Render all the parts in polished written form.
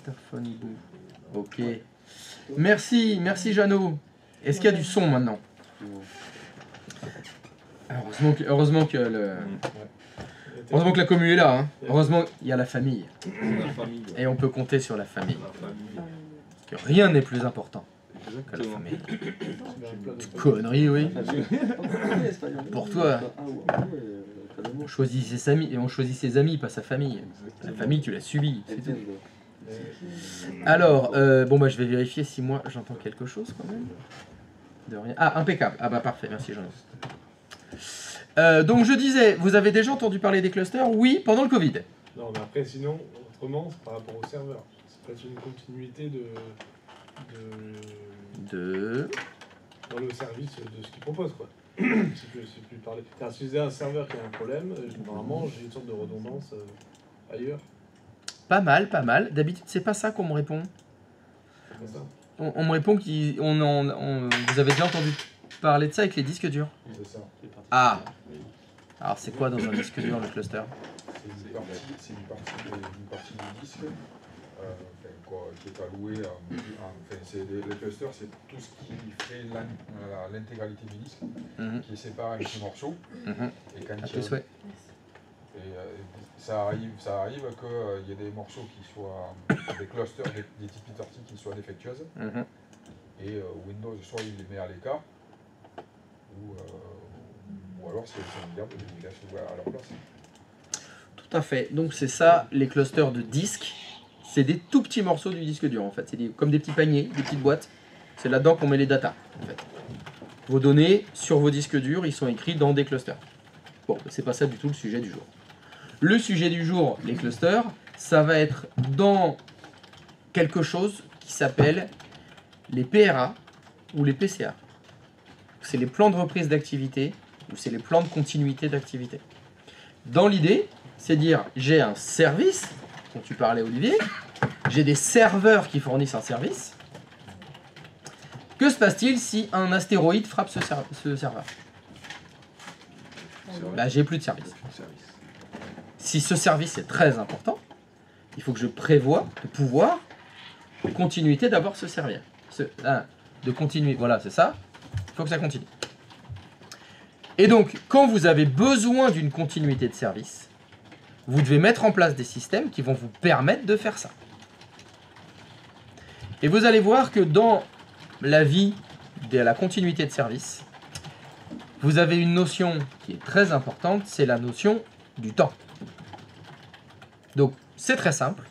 Interphone bout. Ok. Merci, merci Jeannot. Est-ce qu'il y a du son maintenant? Heureusement que la commu est là. Hein. Heureusement qu'il y a la famille. Et on peut compter sur la famille. Parce que rien n'est plus important que la famille. Connerie, oui. Pour toi. On choisit ses amis, et on choisit ses amis, pas sa famille. La famille, tu l'as subie, c'est tout. Alors, bon bah je vais vérifier si moi j'entends quelque chose quand même. De rien. Ah, impeccable. Ah bah parfait, merci Jean. Donc je disais, vous avez déjà entendu parler des clusters? Oui, pendant le Covid. Non, mais après, sinon, autrement, c'est par rapport au serveur. C'est peut-être une continuité dans le service de ce qu'il propose, quoi. c'est plus parler. Car si j'ai un serveur qui a un problème, normalement, j'ai une sorte de redondance ailleurs. Pas mal, pas mal. D'habitude, c'est pas ça qu'on me répond. C'est pas ça. On me répond vous avez déjà entendu parler de ça avec les disques durs. C'est ça. Ah. Alors c'est quoi dans un disque dur le cluster? C'est une partie du disque qui est allouée les clusters, c'est tout ce qui fait l'intégralité du disque, qui est séparé en petits morceaux. Et quand ça arrive qu'il y ait des morceaux qui soient des clusters, des petites parties qui soient défectueuses. Et Windows, soit il les met à l'écart, ou alors si elles sont viables, il les laisse à leur place. Tout à fait. Donc c'est ça, les clusters de disques. C'est des tout petits morceaux du disque dur en fait. C'est comme des petits paniers, des petites boîtes. C'est là-dedans qu'on met les datas en fait. Vos données sur vos disques durs, ils sont écrits dans des clusters. Bon, c'est pas ça du tout le sujet du jour. Le sujet du jour, les clusters, ça va être dans quelque chose qui s'appelle les PRA ou les PCA. C'est les plans de reprise d'activité ou c'est les plans de continuité d'activité. Dans l'idée, c'est dire j'ai un service, dont tu parlais Olivier, j'ai des serveurs qui fournissent un service. Que se passe-t-il si un astéroïde frappe ce serveur? Bah, j'ai plus de service. Si ce service est très important, il faut que je prévoie de pouvoir de continuité d'abord se servir. De continuer, voilà, c'est ça. Il faut que ça continue. Et donc, quand vous avez besoin d'une continuité de service, vous devez mettre en place des systèmes qui vont vous permettre de faire ça. Et vous allez voir que dans la vie de la continuité de service, vous avez une notion qui est très importante, c'est la notion du temps. Donc, c'est très simple.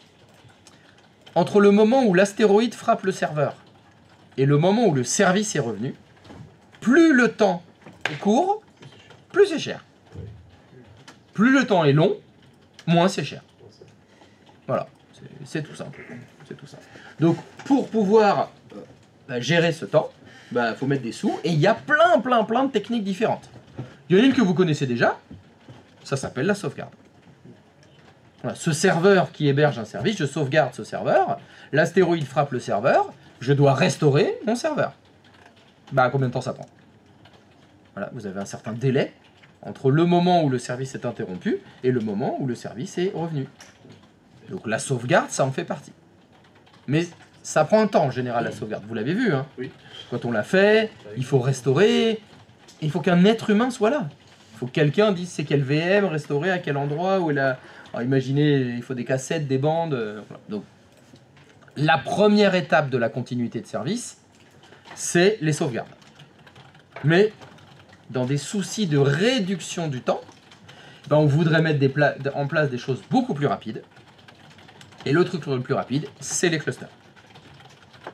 Entre le moment où l'astéroïde frappe le serveur et le moment où le service est revenu, plus le temps est court, plus c'est cher. Plus le temps est long, moins c'est cher. Voilà, c'est tout simple. C'est tout simple. Donc, pour pouvoir gérer ce temps, il faut mettre des sous. Et il y a plein de techniques différentes. Il y en a une que vous connaissez déjà, ça s'appelle la sauvegarde. Voilà, ce serveur qui héberge un service, je sauvegarde ce serveur, l'astéroïde frappe le serveur, je dois restaurer mon serveur. Combien de temps ça prend? Voilà, vous avez un certain délai entre le moment où le service est interrompu et le moment où le service est revenu. Donc la sauvegarde, ça en fait partie. Mais ça prend un temps en général, la sauvegarde. Vous l'avez vu, hein? Oui. Quand on l'a fait, il faut restaurer, il faut qu'un être humain soit là. Il faut que quelqu'un dise c'est quel VM, restaurer à quel endroit, où Alors imaginez, il faut des cassettes, des bandes. Voilà. Donc, la première étape de la continuité de service, c'est les sauvegardes. Mais dans des soucis de réduction du temps, on voudrait mettre en place des choses beaucoup plus rapides. Et le truc le plus rapide, c'est les clusters.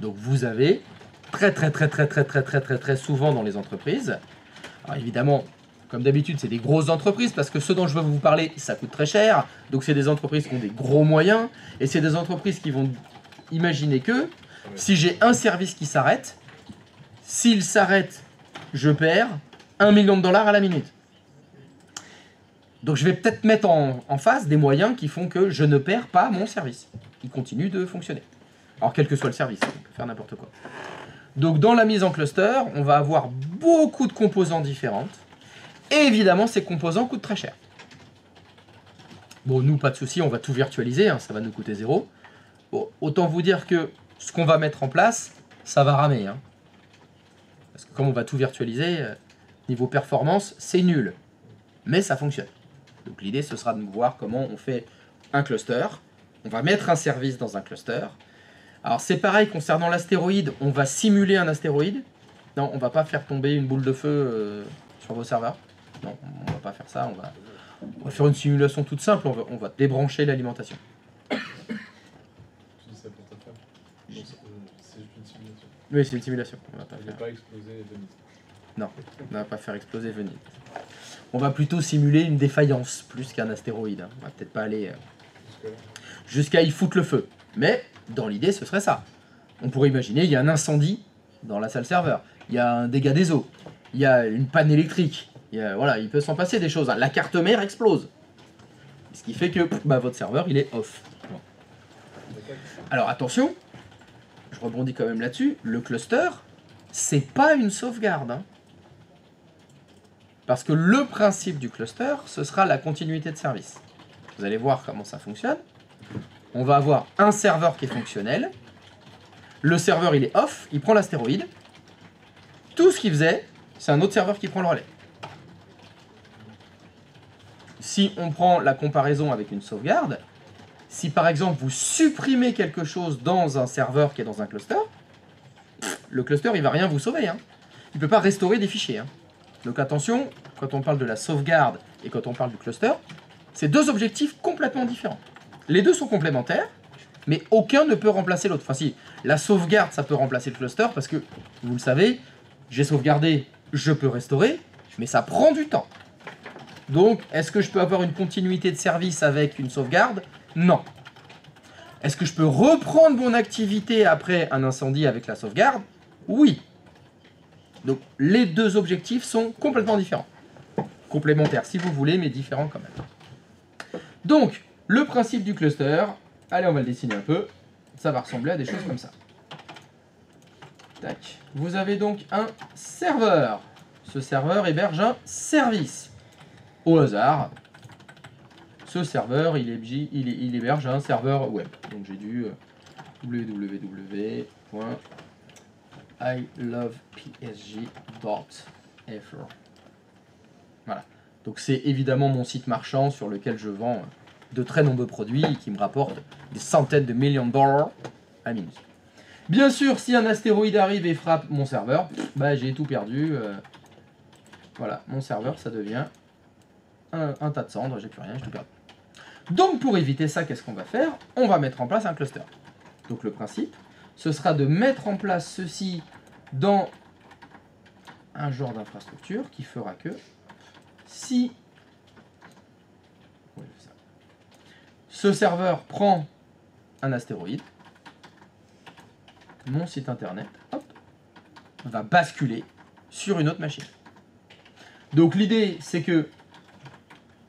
Donc vous avez très souvent dans les entreprises. Alors évidemment, comme d'habitude, c'est des grosses entreprises parce que ce dont je veux vous parler, ça coûte très cher. Donc c'est des entreprises qui ont des gros moyens et c'est des entreprises qui vont imaginer que si j'ai un service qui s'arrête, s'il s'arrête, je perds $1 million à la minute. Donc je vais peut-être mettre en face des moyens qui font que je ne perds pas mon service. Il continue de fonctionner. Alors quel que soit le service, on peut faire n'importe quoi. Donc dans la mise en cluster, on va avoir beaucoup de composants différentes. Et évidemment, ces composants coûtent très cher. Bon, nous, pas de souci, on va tout virtualiser, hein, ça va nous coûter 0. Bon, autant vous dire que ce qu'on va mettre en place, ça va ramer. Hein. Parce que comme on va tout virtualiser, niveau performance, c'est nul. Mais ça fonctionne. Donc l'idée, ce sera de voir comment on fait un cluster. On va mettre un service dans un cluster. Alors c'est pareil concernant l'astéroïde, on va simuler un astéroïde. Non, on va pas faire tomber une boule de feu sur vos serveurs. Non, on va pas faire ça. On va faire une simulation toute simple. On va débrancher l'alimentation. Tu dis ça pour ta femme. Non, c'est juste une simulation. Oui, c'est une simulation. On va pas Elle faire. n'est pas explosée Venise. Non, on va pas faire exploser Venise. On va plutôt simuler une défaillance plus qu'un astéroïde. Hein. On va peut-être pas aller jusqu'à y foutre le feu. Mais dans l'idée, ce serait ça. On pourrait imaginer, il y a un incendie dans la salle serveur. Il y a un dégât des eaux. Il y a une panne électrique. Voilà, il peut s'en passer des choses. Hein. La carte mère explose. Ce qui fait que votre serveur, il est off. Bon. Alors attention, je rebondis quand même là-dessus. Le cluster, c'est pas une sauvegarde. Hein. Parce que le principe du cluster, ce sera la continuité de service. Vous allez voir comment ça fonctionne. On va avoir un serveur qui est fonctionnel. Le serveur, il est off, il prend l'astéroïde. Tout ce qu'il faisait, c'est un autre serveur qui prend le relais. Si on prend la comparaison avec une sauvegarde, si par exemple vous supprimez quelque chose dans un serveur qui est dans un cluster, le cluster, il va rien vous sauver. Hein. Il ne peut pas restaurer des fichiers. Hein. Donc attention, quand on parle de la sauvegarde et quand on parle du cluster, c'est deux objectifs complètement différents. Les deux sont complémentaires, mais aucun ne peut remplacer l'autre. Enfin si, la sauvegarde, ça peut remplacer le cluster, parce que, vous le savez, j'ai sauvegardé, je peux restaurer, mais ça prend du temps. Donc, est-ce que je peux avoir une continuité de service avec une sauvegarde? Non. Est-ce que je peux reprendre mon activité après un incendie avec la sauvegarde? Oui. Donc, les deux objectifs sont complètement différents. Complémentaires si vous voulez, mais différents quand même. Donc, le principe du cluster, allez, on va le dessiner un peu. Ça va ressembler à des choses comme ça. Tac. Vous avez donc un serveur. Ce serveur héberge un service. Au hasard, ce serveur, il héberge un serveur web. Donc j'ai dû www.ilovepsg.fr. Voilà. Donc c'est évidemment mon site marchand sur lequel je vends de très nombreux produits qui me rapportent des centaines de millions de dollars à minute. Bien sûr, si un astéroïde arrive et frappe mon serveur, j'ai tout perdu. Voilà, mon serveur, ça devient un tas de cendres, j'ai plus rien, j'ai tout perdu. Donc pour éviter ça, qu'est-ce qu'on va faire? On va mettre en place un cluster. Donc le principe, ce sera de mettre en place ceci dans un genre d'infrastructure qui fera que si ce serveur prend un astéroïde, mon site internet va basculer sur une autre machine. Donc l'idée, c'est que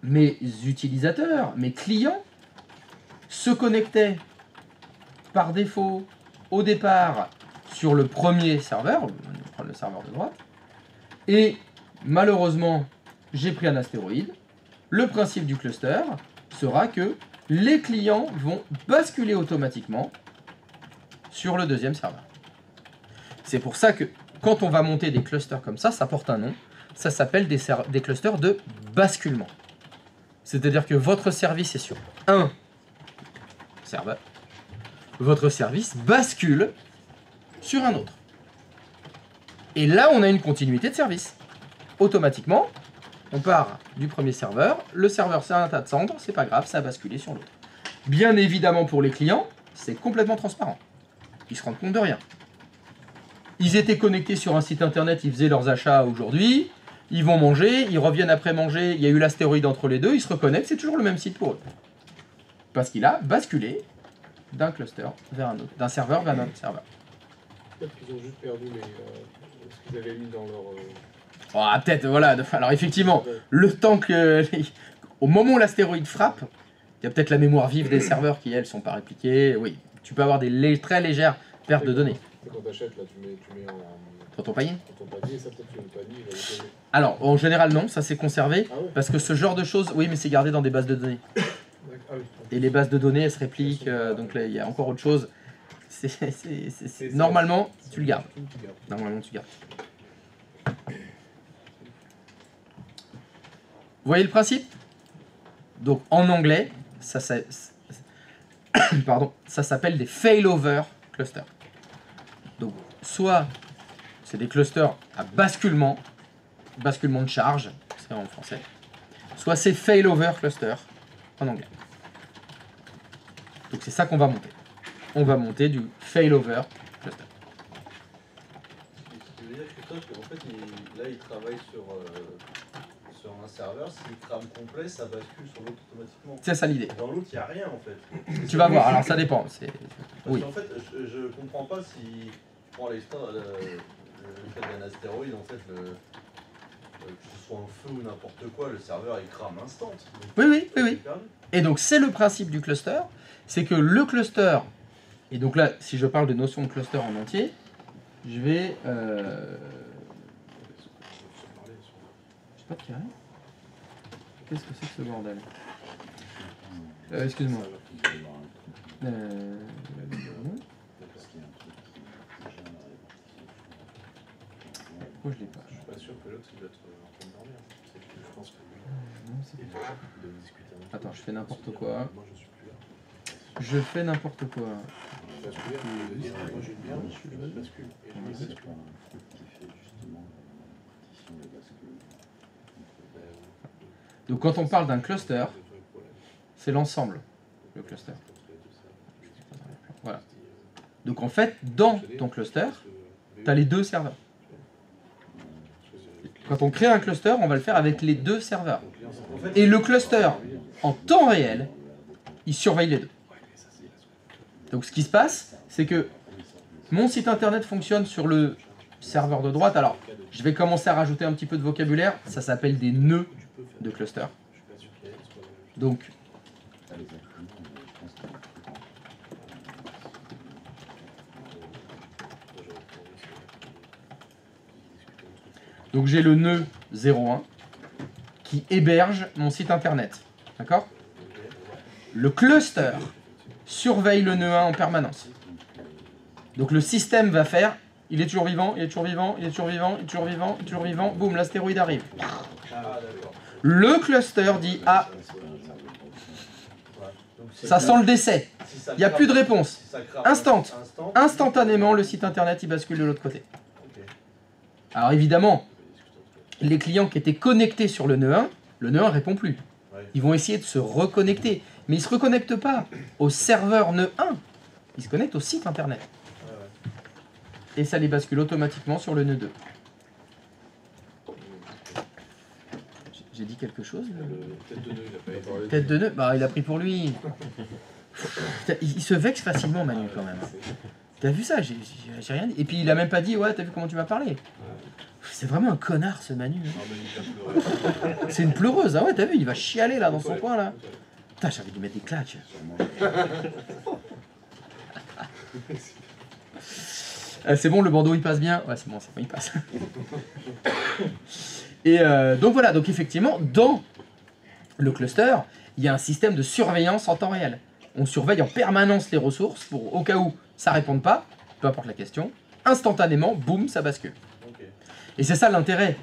mes utilisateurs, mes clients, se connectaient par défaut au départ sur le premier serveur, on va prendre le serveur de droite, et malheureusement, j'ai pris un astéroïde. Le principe du cluster sera que les clients vont basculer automatiquement sur le deuxième serveur. C'est pour ça que quand on va monter des clusters comme ça porte un nom, ça s'appelle des clusters de basculement. C'est-à-dire que votre service est sur un serveur, votre service bascule sur un autre. Et là, on a une continuité de service. Automatiquement, on part du premier serveur, le serveur c'est un tas de cendres, c'est pas grave, ça a basculé sur l'autre. Bien évidemment pour les clients, c'est complètement transparent. Ils se rendent compte de rien. Ils étaient connectés sur un site internet, ils faisaient leurs achats aujourd'hui, ils vont manger, ils reviennent après manger, il y a eu l'astéroïde entre les deux, ils se reconnectent, c'est toujours le même site pour eux. Parce qu'il a basculé d'un cluster vers un autre, d'un serveur vers un autre serveur. Peut-être qu'ils ont juste perdu ce qu'ils avaient mis dans leur... Peut-être, voilà. Alors effectivement, le temps que... Au moment où l'astéroïde frappe, il y a peut-être la mémoire vive des serveurs qui, elles, sont pas répliquées. Oui, tu peux avoir des très légères pertes de données. Quand tu achètes, là, tu mets Dans ton panier? dans ton panier, ça peut-être que le panier, il va être... Alors, en général, non, ça c'est conservé. Ah ouais. Parce que ce genre de choses, oui, mais c'est gardé dans des bases de données. Ah oui. Et les bases de données, elles se répliquent, donc là, il y a encore autre chose. Normalement, tu le gardes. Normalement, tu gardes. Vous voyez le principe? Donc, en anglais, pardon, ça s'appelle des failover clusters. Donc, soit c'est des clusters à basculement de charge, c'est en français, soit c'est failover cluster en anglais. Donc c'est ça qu'on va monter. On va monter du failover cluster. Ce qui veut dire que Christophe, en fait, là il travaille sur un serveur, si le crame complet, ça bascule sur l'autre automatiquement. C'est ça l'idée. Dans l'autre, il n'y a rien en fait. Tu vas voir, alors ça dépend. Oui. En fait, je comprends pas si tu prends le cas d'un astéroïde, en fait, que ce soit un feu ou n'importe quoi, le serveur il crame instant. Oui. Et donc c'est le principe du cluster, c'est que le cluster, et donc là, si je parle de notion de cluster en entier, je vais... J'ai pas de carré. Qu'est-ce que c'est que ce bordel? Excuse-moi. Pourquoi je l'ai pas? Je suis pas sûr que l'autre il doit être en train de dormir. C'est que je pense que lui, Non, c'est il pas ça. doit discuter avec. Attends, je fais n'importe quoi. Moi je suis plus là. Je fais n'importe quoi. Parce que de dire moi j'ai bien, je bascule. Et je bascule. Donc quand on parle d'un cluster, c'est l'ensemble, le cluster. Voilà. Donc en fait, dans ton cluster, tu as les deux serveurs. Quand on crée un cluster, on va le faire avec les deux serveurs. Et le cluster, en temps réel, il surveille les deux. Donc ce qui se passe, c'est que mon site internet fonctionne sur le serveur de droite. Alors, je vais commencer à rajouter un petit peu de vocabulaire. Ça s'appelle des nœuds de cluster. Donc, j'ai le nœud 01 qui héberge mon site internet. D'accord? Le cluster surveille le nœud 1 en permanence. Donc le système va faire, il est toujours vivant, il est toujours vivant, il est toujours vivant, il est toujours vivant, il est toujours vivant, boum, l'astéroïde arrive. Le cluster dit, ah, ça sent le décès, il n'y a plus de réponse. Instantanément, le site internet, il bascule de l'autre côté. Alors évidemment, les clients qui étaient connectés sur le nœud 1, le nœud 1 ne répond plus. Ils vont essayer de se reconnecter. Mais ils ne se reconnectent pas au serveur nœud 1. Ils se connectent au site internet. Et ça les bascule automatiquement sur le nœud 2. J'ai dit quelque chose Tête de nœud, il a pas été. Tête de nœud, bah il a pris pour lui. Il se vexe facilement, Manu, quand même. T'as vu ça? J'ai rien dit. Et puis il a même pas dit, ouais, t'as vu comment tu m'as parlé? C'est vraiment un connard, ce Manu. C'est une pleureuse, ah ouais, t'as vu, il va chialer là dans son coin là. Putain, j'avais dû mettre des claques. C'est bon, le bandeau il passe bien? Ouais, c'est bon, il passe. Et donc voilà, donc effectivement, dans le cluster, il y a un système de surveillance en temps réel. On surveille en permanence les ressources pour, au cas où ça ne réponde pas, peu importe la question, instantanément, boum, ça bascule. Et c'est ça l'intérêt,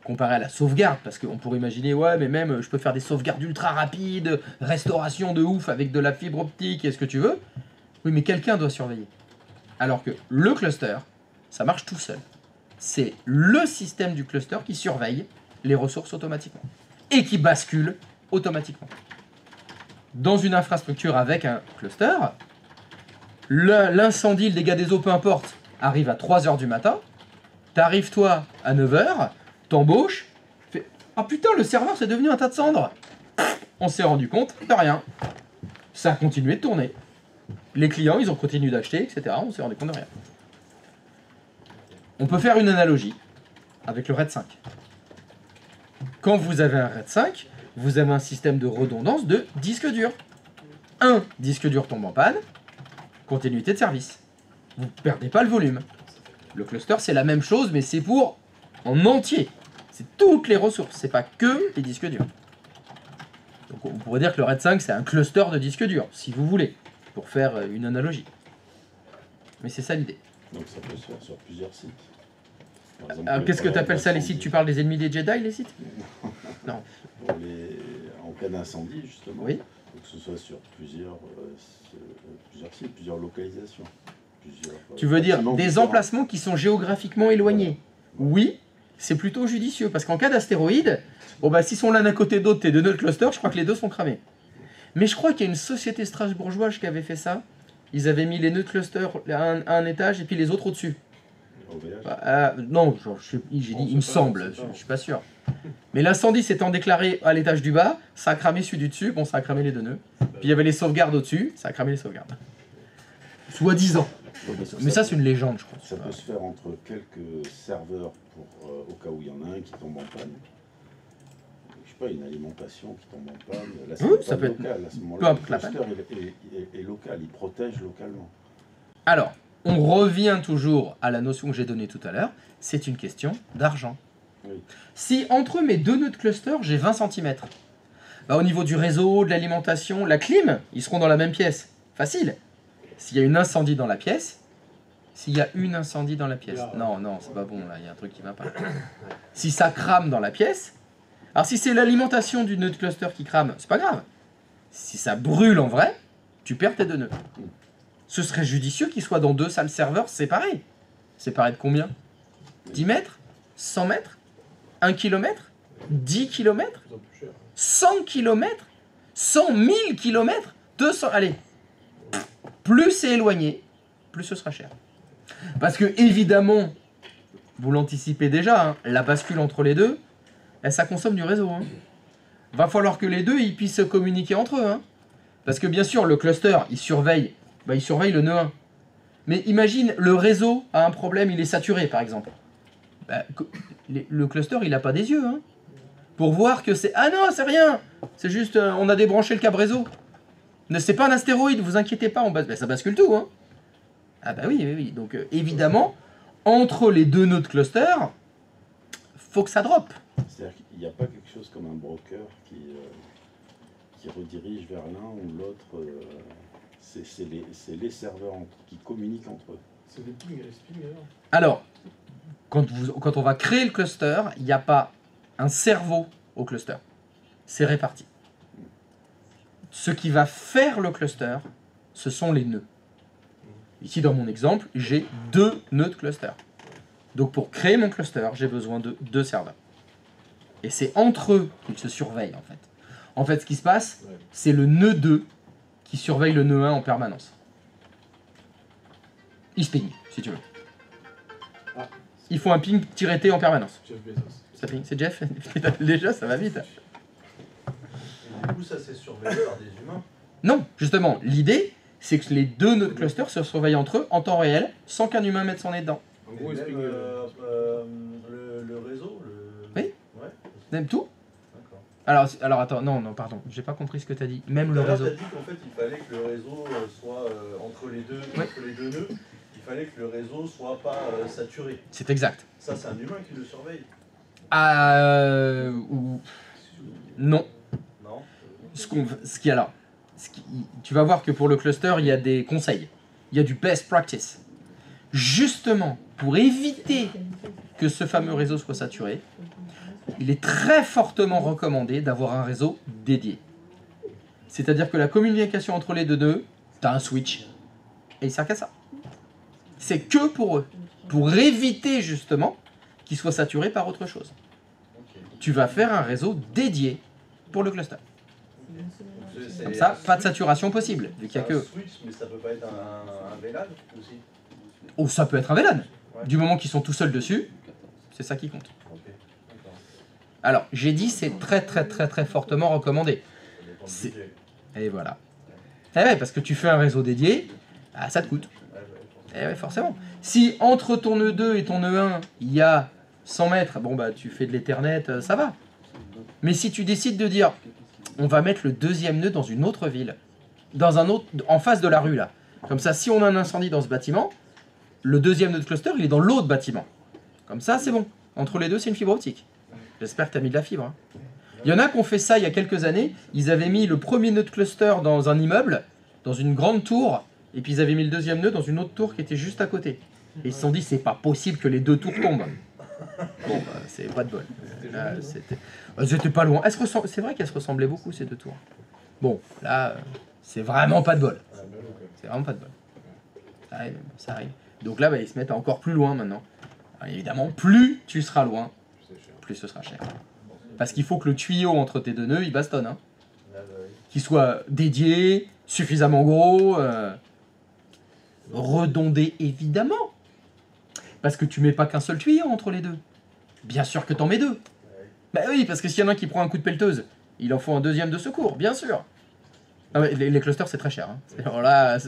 comparé à la sauvegarde, parce qu'on pourrait imaginer, ouais, mais même, je peux faire des sauvegardes ultra rapides, restauration de ouf avec de la fibre optique et ce que tu veux. Oui, mais quelqu'un doit surveiller. Alors que le cluster, ça marche tout seul. C'est le système du cluster qui surveille les ressources automatiquement et qui bascule automatiquement. Dans une infrastructure avec un cluster, l'incendie, le dégât des eaux, peu importe, arrive à 3 h du matin. T'arrives toi à 9 h, t'embauches, fais « Ah putain, le serveur c'est devenu un tas de cendres !» On s'est rendu compte de rien. Ça a continué de tourner. Les clients, ils ont continué d'acheter, etc. On s'est rendu compte de rien. On peut faire une analogie avec le RAID 5. Quand vous avez un RAID 5, vous avez un système de redondance de disque dur. Un disque dur tombe en panne, continuité de service. Vous ne perdez pas le volume. Le cluster, c'est la même chose, mais c'est pour en entier. C'est toutes les ressources, c'est pas que les disques durs. Donc on pourrait dire que le RAID 5 c'est un cluster de disques durs, si vous voulez, pour faire une analogie. Mais c'est ça l'idée. Donc ça peut se faire sur plusieurs sites. Par exemple, Alors qu'est-ce que tu appelles ça les sites? Tu parles des ennemis des Jedi, les sites? Non. En cas d'incendie, justement. Oui. Donc que ce soit sur plusieurs sites, plusieurs localisations. Tu veux dire bâtiments des différents. emplacements qui sont géographiquement éloignés? Oui, c'est plutôt judicieux, parce qu'en cas d'astéroïde, bon bah s'ils sont l'un à côté d'autre, tes deux nœuds clusters, je crois que les deux sont cramés. Mais je crois qu'il y a une société strasbourgeoise qui avait fait ça. Ils avaient mis les nœuds clusters à un étage et puis les autres au-dessus. OVH. Non, j'ai dit il me semble, je suis pas sûr. Mais l'incendie s'étant déclaré à l'étage du bas, ça a cramé celui du dessus, bon ça a cramé les deux nœuds. Puis il y avait les sauvegardes au-dessus, ça a cramé les sauvegardes. Soi-disant. Mais ça c'est une légende je crois. Ça peut se faire entre quelques serveurs au cas où il y en a un qui tombe en panne. Je sais pas, une alimentation qui tombe en panne. Là, Oui, pas ça peut être local. À ce peu moment-là, le importe la panne. cluster est local, il protège localement. Alors, on revient toujours à la notion que j'ai donnée tout à l'heure, c'est une question d'argent. Oui. Si entre mes deux nœuds de cluster, j'ai 20 cm, bah, au niveau du réseau, de l'alimentation, la clim, ils seront dans la même pièce. Facile. S'il y a une incendie dans la pièce, non, c'est pas bon, là, il y a un truc qui va pas. Si ça crame dans la pièce, alors si c'est l'alimentation du nœud de cluster qui crame, c'est pas grave. Si ça brûle en vrai, tu perds tes deux nœuds. Ce serait judicieux qu'ils soient dans deux salles serveurs séparées. Séparées de combien? 10 mètres? 100 mètres? 1 km? 10 km? C'est un peu plus cher. 100 km? 100 000 km? 200... Allez. Plus c'est éloigné, plus ce sera cher. Parce que, évidemment, vous l'anticipez déjà, hein, la bascule entre les deux, ça consomme du réseau. Hein. Va falloir que les deux ils puissent communiquer entre eux. Hein. Parce que, bien sûr, le cluster, il surveille le nœud 1. Mais imagine, le réseau a un problème, il est saturé, par exemple. Bah, le cluster, il n'a pas des yeux. Hein. Pour voir que c'est... Ah non, c'est rien. C'est juste, on a débranché le câble réseau. C'est pas un astéroïde, vous inquiétez pas, ça bascule tout. Hein. Ah bah oui. Donc, évidemment, entre les deux nœuds de cluster, faut que ça drop. C'est-à-dire qu'il n'y a pas quelque chose comme un broker qui redirige vers l'un ou l'autre. C'est les serveurs qui communiquent entre eux. C'est des pings et des spins alors. Alors, quand on va créer le cluster, il n'y a pas un cerveau au cluster. C'est réparti. Ce qui va faire le cluster, ce sont les nœuds. Ici, dans mon exemple, j'ai 2 nœuds de cluster. Donc, pour créer mon cluster, j'ai besoin de 2 serveurs. Et c'est entre eux qu'ils se surveillent, en fait. En fait, ce qui se passe, c'est le nœud 2 qui surveille le nœud 1 en permanence. Il se ping, si tu veux. Ah. Il faut un ping-T en permanence. Jeff Bezos. Ça ping, c'est Jeff. Déjà, ça va vite. Et du coup, ça c'est surveillé par des humains. Non, justement, l'idée, c'est que les 2 nœuds de cluster se surveillent entre eux en temps réel, sans qu'un humain mette son nez dedans. En Et gros, il même, sping. le réseau, Oui. Ouais. Même tout. D'accord. Alors attends, non, pardon, j'ai pas compris ce que t'as dit. Même le Tout à l'heure, réseau. t'as dit qu'en fait, il fallait que le réseau soit entre les deux nœuds, il fallait que le réseau soit pas saturé. C'est exact. Ça, c'est un humain qui le surveille. Non. Non. Tu vas voir que pour le cluster, il y a des conseils. Il y a du best practice. Justement, pour éviter que ce fameux réseau soit saturé, il est très fortement recommandé d'avoir un réseau dédié. C'est-à-dire que la communication entre les deux nœuds, tu as un switch, et il sert qu'à ça. C'est que pour eux. Pour éviter justement qu'il soit saturé par autre chose. Ok. Tu vas faire un réseau dédié pour le cluster. C'est Comme ça, un pas de switch. saturation possible, vu qu'il n'y a C'est un que... switch, mais ça peut pas être un VLAN aussi. Oh, ça peut être un VLAN. Ouais. Du moment qu'ils sont tout seuls dessus, c'est ça qui compte. Ok. D'accord. Alors, j'ai dit c'est très fortement recommandé. Ça dépend du C'est- budget. Et voilà. Eh ouais, parce que tu fais un réseau dédié, ça te coûte. Ouais, Eh ouais, forcément. Si entre ton nœud 2 et ton nœud 1, il y a 100 mètres, bon bah tu fais de l'Ethernet, ça va. Mais si tu décides de dire, on va mettre le deuxième nœud dans une autre ville, en face de la rue là. Comme ça, si on a un incendie dans ce bâtiment, le deuxième nœud de cluster, il est dans l'autre bâtiment. Comme ça, c'est bon. Entre les deux, c'est une fibre optique. J'espère que tu as mis de la fibre. Hein. Il y en a qui ont fait ça il y a quelques années. Ils avaient mis le premier nœud de cluster dans un immeuble, dans une grande tour, et puis ils avaient mis le deuxième nœud dans une autre tour qui était juste à côté. Et ils se sont dit, c'est pas possible que les deux tours tombent. Bon, bah, c'est pas de bol. Là, c'était pas loin. C'est vrai qu'elles se ressemblaient beaucoup, ces deux tours. Bon, là, c'est vraiment pas de bol. Ah, mais ok. C'est vraiment pas de bol. Ça arrive, ça arrive. Donc là, bah, ils se mettent encore plus loin maintenant. Alors, évidemment, plus tu seras loin, C'est cher. plus ce sera cher. Parce qu'il faut que le tuyau entre tes deux nœuds, il bastonne. Hein. Ah, bah oui. Qu'il soit dédié, suffisamment gros, redondé évidemment. Parce que tu mets pas qu'un seul tuyau entre les deux. Bien sûr que t'en mets deux. Bah oui, parce que s'il y en a un qui prend un coup de pelleteuse, il en faut un deuxième de secours, bien sûr. Ah ouais, les clusters c'est très cher. Hein. Alors là,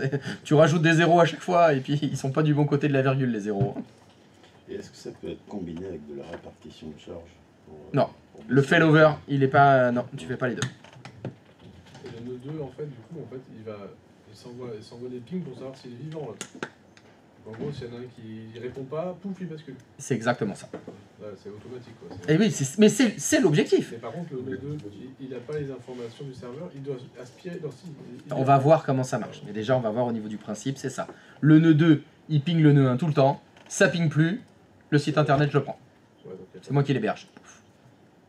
tu rajoutes des zéros à chaque fois et puis ils sont pas du bon côté de la virgule les zéros. Et est-ce que ça peut être combiné avec de la répartition de charge pour, Non. pour Le baisser failover, il est pas... Non, tu fais pas les deux. Et le nœud 2, en fait, du coup, il s'envoie des pings pour savoir s'il est vivant, là. En gros, s'il y en a un qui répond pas, pouf, il bascule. C'est exactement ça. Là, c'est automatique, quoi. Et oui, mais c'est l'objectif. Mais par contre, le nœud 2, il n'a pas les informations du serveur, il doit aspirer... On va voir comment ça marche. Mais déjà, on va voir au niveau du principe, c'est ça. Le nœud 2, il ping le nœud 1 tout le temps. Ça ping plus. Le site internet, je le prends. Ouais, donc, C'est moi qui l'héberge.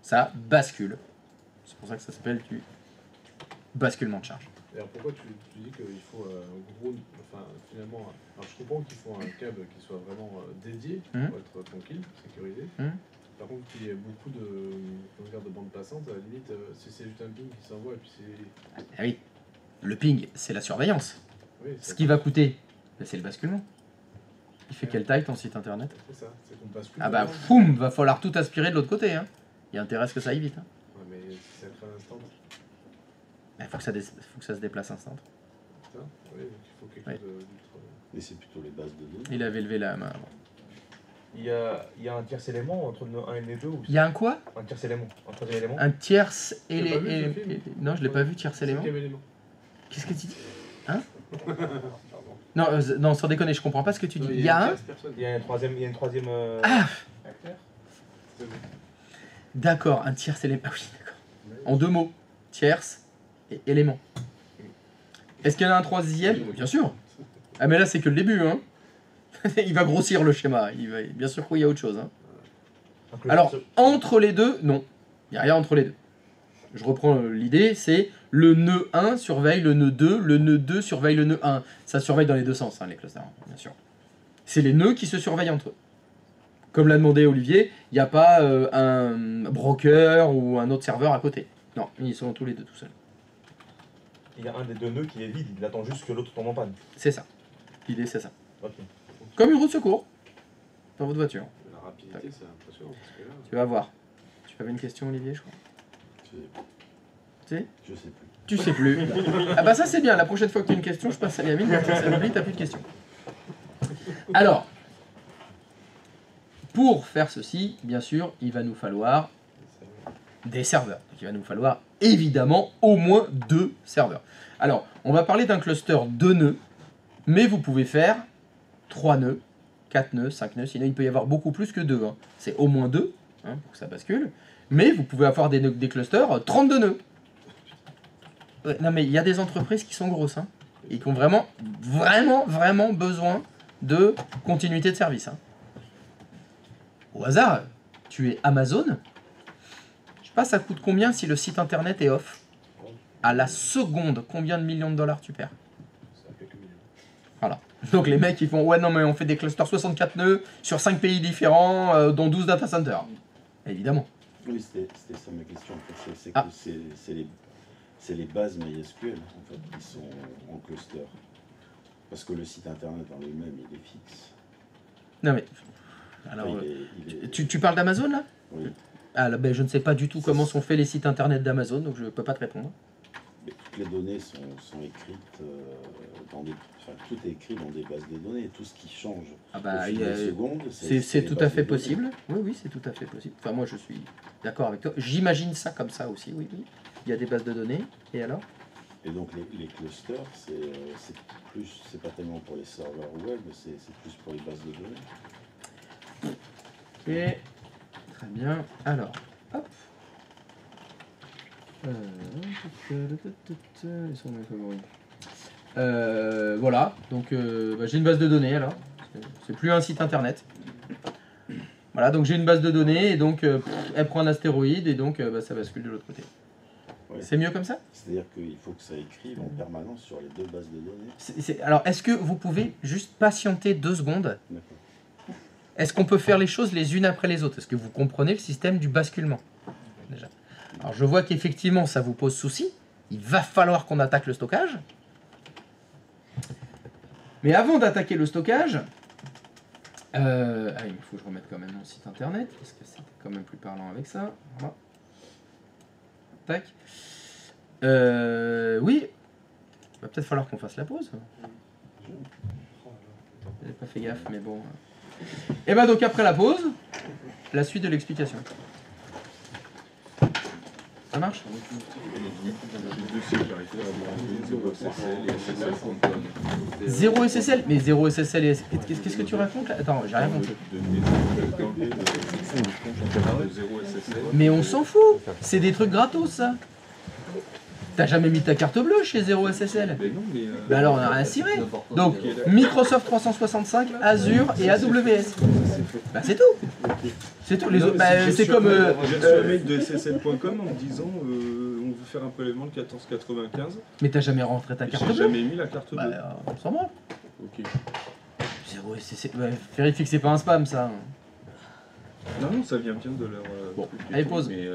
Ça bascule. C'est pour ça que ça s'appelle du basculement de charge. Alors pourquoi tu dis qu'il faut un gros... Enfin, finalement... Alors je comprends qu'il faut un câble qui soit vraiment dédié pour être tranquille, sécurisé. Par contre, qu'il y ait beaucoup de bandes passantes, à la limite, si c'est juste un ping qui s'envoie et puis c'est... Ah oui, le ping, c'est la surveillance. Oui, Ce qui va coûter, ben, c'est le basculement. Il fait quelle taille ton site internet? C'est ça, c'est qu'on bascule. Ah bah, vraiment. foum, va falloir tout aspirer de l'autre côté. Hein. Il y a intérêt à ce que ça aille vite. Hein. Ouais, mais si ça crée un instant, Il faut que ça se déplace instant. c'est ça. Oui, donc il faut quelque Ouais. chose d'ultra... Mais c'est plutôt les bases de données. Il avait levé la main avant. Il y a un tierce élément entre le nœud 1 et le nœud 2 ou Il y a un quoi? un tierce élément, un troisième élément. Un tierce Tu l'as pas vu, ce film Non, je l'ai pas vu, tierce élément. Cinquième élément. Qu'est-ce que tu dis? Hein? Non, non, sans déconner, je comprends pas ce que tu dis. Non, Il y a un... une personne. Il y a une troisième Ah, acteur. C'est bon. d'accord, un tierce élément. Ah oui, d'accord. En deux mots, tierce et élément. Est-ce qu'il y en a un troisième? Bien sûr. Ah mais là c'est que le début, hein. Il va grossir le schéma. Bien sûr qu'il y a autre chose. Hein. Donc, le- Alors, ce- entre les deux, non. Il n'y a rien entre les deux. Je reprends l'idée, c'est le nœud 1 surveille le nœud 2, le nœud 2 surveille le nœud 1. Ça surveille dans les deux sens, hein, les clusters, bien sûr. C'est les nœuds qui se surveillent entre eux. Comme l'a demandé Olivier, il n'y a pas un broker ou un autre serveur à côté. Non, ils sont tous les deux tout seuls. il y a un des deux nœuds qui est vide, il attend juste que l'autre tombe en panne. C'est ça. L'idée, c'est ça. Ok. Comme une roue de secours dans votre voiture. La rapidité, c'est impressionnant. Parce que là, Tu vas voir. Tu avais une question, Olivier, je crois. Je sais- Tu sais Je sais plus. Tu sais plus. Ah bah ça c'est bien, la prochaine fois que tu as une question, je passe à Yamine, comme ça oublie, t'as plus de questions. Alors, pour faire ceci, bien sûr, il va nous falloir des serveurs. Donc il va nous falloir évidemment au moins 2 serveurs. Alors, on va parler d'un cluster 2 nœuds, mais vous pouvez faire 3 nœuds, 4 nœuds, 5 nœuds, sinon il peut y avoir beaucoup plus que 2. Hein. C'est au moins 2 hein, pour que ça bascule, mais vous pouvez avoir des clusters 32 nœuds. Ouais, non mais il y a des entreprises qui sont grosses hein, et qui ont vraiment besoin de continuité de service. Hein. Au hasard, tu es Amazon, je sais pas ça coûte combien si le site internet est off. À la seconde, combien de millions de dollars tu perds? ça a quelques millions. Voilà. Donc les mecs ils font ouais non mais on fait des clusters 64 nœuds sur 5 pays différents dont 12 data centers. Évidemment. Oui, c'était ça ma question. En fait. C'est Ah. que c'est les bases MySQL en fait, qui sont en cluster. Parce que le site internet en lui-même, il est fixe. Non mais... Alors, Enfin, il est- tu parles d'Amazon là? Oui. Ah là, ben, je ne sais pas du tout comment sont faits les sites internet d'Amazon, donc je peux pas te répondre. Mais toutes les données sont écrites dans des... Enfin, tout est écrit dans des bases de données. Et tout ce qui change Ah au bah, fil il y a- des secondes, c'est les tout bases à fait de données. possible. Oui, oui, c'est tout à fait possible. Enfin, moi, je suis d'accord avec toi. J'imagine ça comme ça aussi, oui, oui. Il y a des bases de données. Et alors? Et donc les clusters, c'est pas tellement pour les serveurs web, c'est plus pour les bases de données. Ok. Très bien. Alors, hop. Ils sont mes favoris. Voilà, donc j'ai une base de données alors. C'est plus un site internet. Voilà, donc j'ai une base de données et donc elle prend un astéroïde et donc ça bascule de l'autre côté. Ouais. C'est mieux comme ça? C'est-à-dire qu'il faut que ça écrive en permanence sur les deux bases de données. Alors, est-ce que vous pouvez juste patienter 2 secondes? D'accord. Est-ce qu'on peut faire les choses les unes après les autres? Est-ce que vous comprenez le système du basculement? Déjà. Alors, je vois qu'effectivement, ça vous pose souci. Il va falloir qu'on attaque le stockage. Mais avant d'attaquer le stockage, il faut que je remette quand même mon site internet, parce que c'était quand même plus parlant avec ça. Voilà. Tac. Oui. Il va peut-être falloir qu'on fasse la pause. J'ai pas fait gaffe, mais bon. Et bah donc après la pause, la suite de l'explication. Ça marche? 0 SSL? Mais 0 SSL et... Qu'est-ce que tu racontes là? Attends, j'ai rien compris. Mais on s'en fout. C'est des trucs gratos ça. T'as jamais mis ta carte bleue chez 0 SSL? Bah alors on a rien à cirer. Donc Microsoft 365, Azure et AWS. Bah c'est tout. C'est tout. Les autres, c'est comme. J'ai reçu un mail de SSL.com en me disant on veut faire un prélèvement de 14,95. Mais t'as jamais rentré ta carte bleue? J'ai jamais mis la carte bleue. Bah on s'en branle. Ok. 0 SSL. Vérifie que c'est pas un spam ça. Non, ça vient bien de leur. Bon, truc et allez, tout, pause. Mais,